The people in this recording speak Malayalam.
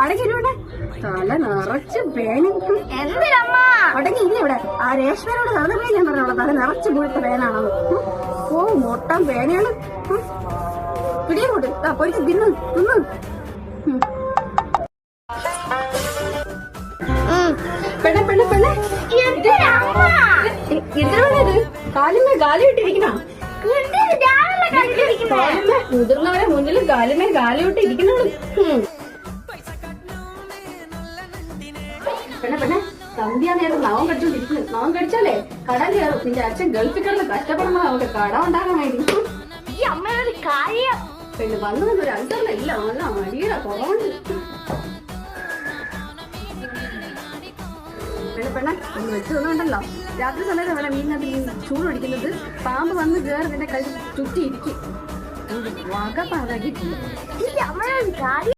അടങ്ങിയിരുവിടെ തല നിറച്ച് പേനും. എന്തിനമ്മ അടങ്ങി ഇല്ല ഇവിടെ. ആ രേഷ്മയോട് നടന്നപ്പോഴേ ഞാൻ പറഞ്ഞോളാം തല നിറച്ച് മുഴുത്ത പേനാണെന്ന്. ഓ മൊട്ടം പേനയാണ്. പിടിയും കൂട്ട് പൊരിച്ച് തിന്ന് തിന്ന്. പെണ്ണെ പെണ്ണെ പെണ്ണെ എന്തിനാണത്? കാലിന്മേ കാലിവിട്ടിരിക്കണ മുതിർന്നവരെ മുന്നിലും കാലിന്മേ കാലിവിട്ട് ഇരിക്കണോളൂ. പെണ്ണെ പെണ്ണെ സന്ധ്യ നേരം നവം കടിച്ചോണ്ടിരിക്കുന്നു. നവം കടിച്ചാലേ കട കയറും. നിന്റെ അച്ഛൻ ഗൾഫിൽ കിടന്ന് കഷ്ടപ്പെടുമ്പോ നമുക്ക് കട ഉണ്ടാകാനായിരിക്കും. ഈ അമ്മയുടെ കാര്യം പെണ്ണ് വന്നതൊന്നും ഒരു അഞ്ചറില്ല. ഇല്ല നല്ല മടിയുടെ കുറവുണ്ട്. പെണ്ണെ ഒന്ന് വെച്ച് തന്നുകൊണ്ടല്ലോ രാത്രി സമയത്ത് വേണം മീനിനകത്ത് ചൂട് പിടിക്കുന്നത്. പാമ്പ് വന്ന് കയറി നിന്റെ കൈ ചുറ്റിയിരിക്കും. വക പാകാക്കി ഈ അമ്മയുടെ കാര്യം